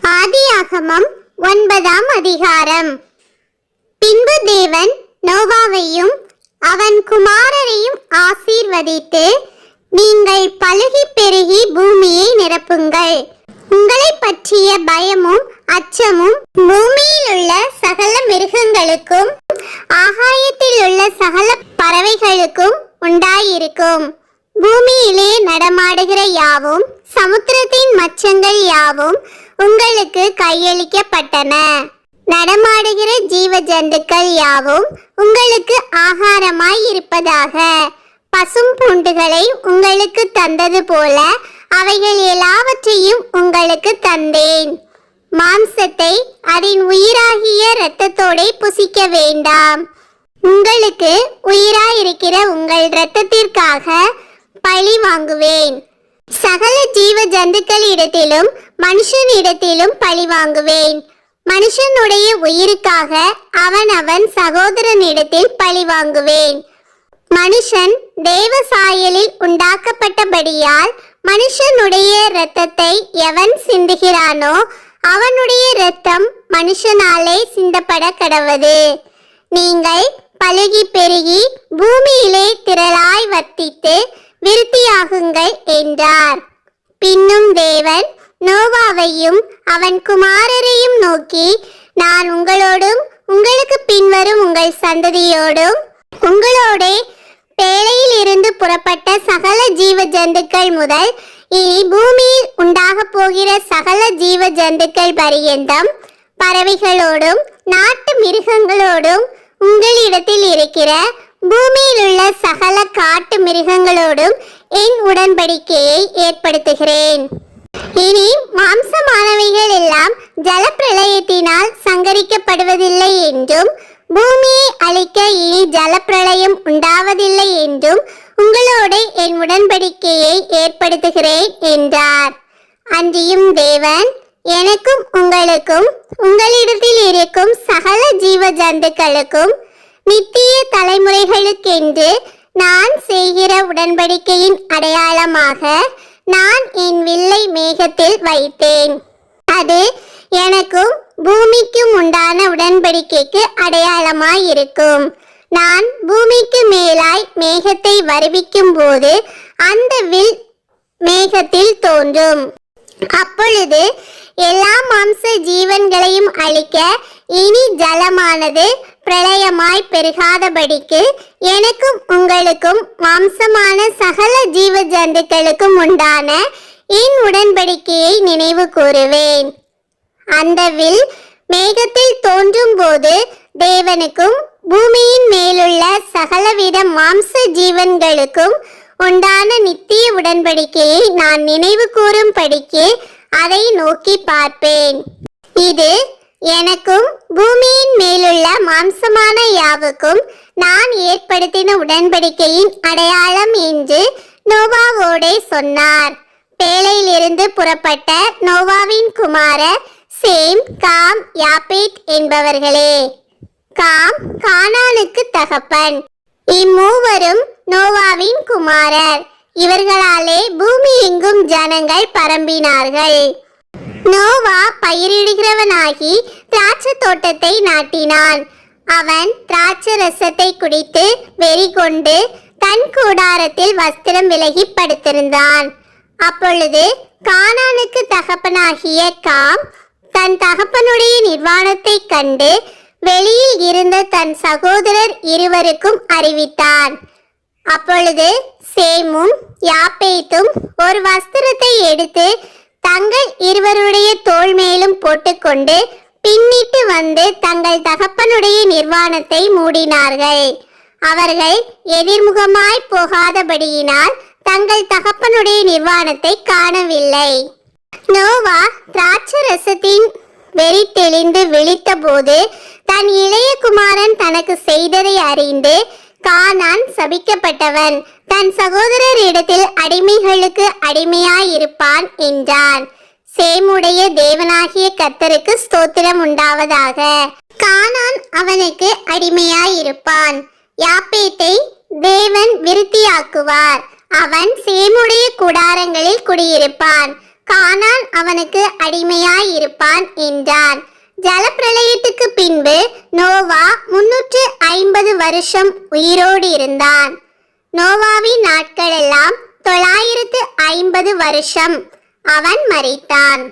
ஆதியாகமம் 9ஆம் அதிகாரம். பின்பு தேவன் நோவாவையும் அவன் குமாரரையும் ஆசீர்வதித்து, நீங்கள் பலுகி பெருகி பூமியை நிரப்புங்கள். உங்களை பற்றிய பயமும் அச்சமும் பூமியில் உள்ள சகல மிருகங்களுக்கும் ஆகாயத்தில் உள்ள சகல பறவைகளுக்கும் உண்டாயிருக்கும். பூமியிலே நடமாடுகிற யாவும் சமுத்திரத்தின் மச்சங்கள் யாவும் உங்களுக்கு கையளிக்கப்பட்டன. நடமாடுகிற ஜீவ ஜந்துக்கள் யாவும் உங்களுக்கு ஆகாரமாய் இருப்பதாக. பசும் பூண்டுகளை உங்களுக்கு தந்தது போல அவைகள் எல்லாவற்றையும் உங்களுக்கு தந்தேன். மாம்சத்தை அதன் உயிராகிய இரத்தத்தோட புசிக்க வேண்டாம். உங்களுக்கு உயிராயிருக்கிற உங்கள் இரத்தத்திற்காக பழி வாங்குவேன். சகல ஜீவ ஜந்துக்களிடத்திலும் மனுஷனிடத்திலும் பழி வாங்குவேன். மனுஷனுடைய உயிருக்காக அவன் சகோதரனிடத்தில் பழி வாங்குவேன். மனுஷன் தேவ சாயலில் உண்டாக்கப்பட்டபடியால் மனுஷனுடைய இரத்தத்தை எவன் சிந்துகிறானோ அவனுடைய இரத்தம் மனுஷனாலே சிந்தப்பட கடவது. நீங்கள் பலுகி பெருகி பூமியிலே திரளாய் வர்த்தித்து விருத்தியாகுங்கள் என்றார். பின்னும் தேவன் நோவாவையும் அவன் குமாரரையும் நோக்கி, நான் உங்களோடும் உங்களுக்கு பின்வரும் உங்கள் சந்ததியோடும் உங்களோட பேழையில் இருந்து புறப்பட்ட சகல ஜீவ ஜந்துக்கள் முதல் இனி பூமியில் உண்டாக போகிற சகல ஜீவ ஜந்துக்கள் பரியந்தம் பறவைகளோடும் நாட்டு மிருகங்களோடும் உங்களிடத்தில் இருக்கிற பூமியில் உள்ள சகல காட்டு மிருகங்களோடும் என் உடன்படிக்கையை ஏற்படுத்துகிறேன். இனி மாம்சமானவைகள் எல்லாம் ஜலப்பிரளயத்தினால் சங்கரிக்கப்படுவதில்லை என்றும் பூமியை அழிக்க இனி ஜலப்பிரளயம் உண்டாவதில்லை என்றும் உங்களோட என் உடன்படிக்கையை ஏற்படுத்துகிறேன் என்றார். அன்றியும் தேவன் எனக்கும் உங்களுக்கும் உங்களிடத்தில் இருக்கும் சகல ஜீவ ஜந்துக்களுக்கும் நித்திய தலைமுறைகளுக்கென்று நான் செய்கிற உடன்படிக்கையின் அடையாளமாக நான் என் வில்லை மேகத்தில் வைத்தேன். அது எனக்கும் பூமிக்கும் உண்டான உடன்படிக்கைக்கு அடையாளமாயிருக்கும். நான் பூமிக்கு மேலாய் மேகத்தை வருவிக்கும் போது அந்த வில் மேகத்தில் தோன்றும். அப்பொழுது எல்லா மாம்ச ஜீவன்களையும் அழிக்க இனி ஜலமானது பிரளயமாய் பெருகாதபடிக்கு எனக்கும் உங்களுக்கும் மாம்சமான சகல ஜீவ ஜந்துக்களுக்கும் உண்டான என் உடன்படிக்கையை நினைவு கூறுவேன். அந்த வில் மேகத்தில் தோன்றும் போது தேவனுக்கும் பூமியின் மேலுள்ள சகலவித மாம்ச ஜீவன்களுக்கும் உண்டான நித்திய உடன்படிக்கையை நான் நினைவு கூறும்படிக்கு அதை நோக்கி பார்ப்பேன். இது எனக்கும் பூமியின் மேலுள்ள மாம்சமான யாவுக்கும் நான் ஏற்படுத்தின உடன்படிக்கையின் அடையாளம் என்று நோவாவோடே சொன்னார். பேழையிலிருந்து புறப்பட்ட நோவாவின் குமாரர் சேம், காம், யாப்பேத் என்பவர்களே. காம் கானானுக்கு தகப்பன். இம்மூவரும் நோவாவின் குமாரர். இவர்களாலே பூமி எங்கும் ஜனங்கள் பரம்பினார்கள். நோவா பயிரிடுகிறவனாகி திராட்சை தோட்டத்தை நாட்டினான். அவன் திராட்சை ரசத்தை குடித்து வெறி கொண்டு தன் கூடாரத்தில் வஸ்திரம் விலகி படுத்திருந்தான். அப்பொழுது கானானுக்கு தகப்பனாகிய காம் தன் தகப்பனுடைய நிர்வாணத்தை கண்டு வெளியில் இருந்த தன் சகோதரர் இருவருக்கும் அறிவித்தான். அப்பொழுது சேமும் யாப்பேத்தும் ஒரு வஸ்திரத்தை எடுத்து தங்கள் இருவருடைய தோள் மேலும் போட்டுக்கொண்டு பின்னிட்டு வந்து தங்கள் தகப்பனுடைய நிர்வாணத்தை மூடினார்கள். அவர்கள் எதிர்முகமாய் போகாதபடியினால் தங்கள் தகப்பனுடைய நிர்வாணத்தை காணவில்லை. நோவா திராட்சை ரசத்தின் வெறி தெளிந்து விழித்த போது தன் இளைய குமாரன் தனக்கு செய்ததை அறிந்து, கானான் சபிக்கப்பட்டவன், தன் சகோதரர் இடத்தில் அடிமைகளுக்கு அடிமையாயிருப்பான் என்றான். சேமுடைய தேவனாகிய கர்த்தருக்கு ஸ்தோத்திரம் உண்டாவதாக. கானான் அவனுக்கு அடிமையாயிருப்பான். யாப்பேத்தை தேவன் விருத்தியாக்குவார். அவன் சேமுடைய கூடாரங்களில் குடியிருப்பான். கானான் அவனுக்கு அடிமையாயிருப்பான் என்றான். ஜலப்பிரளயத்துக்கு பின்பு நோவா 350 வருஷம் உயிரோடு இருந்தான். நோவாவின் நாட்களெல்லாம் 950 வருஷம். அவன் மரித்தான்.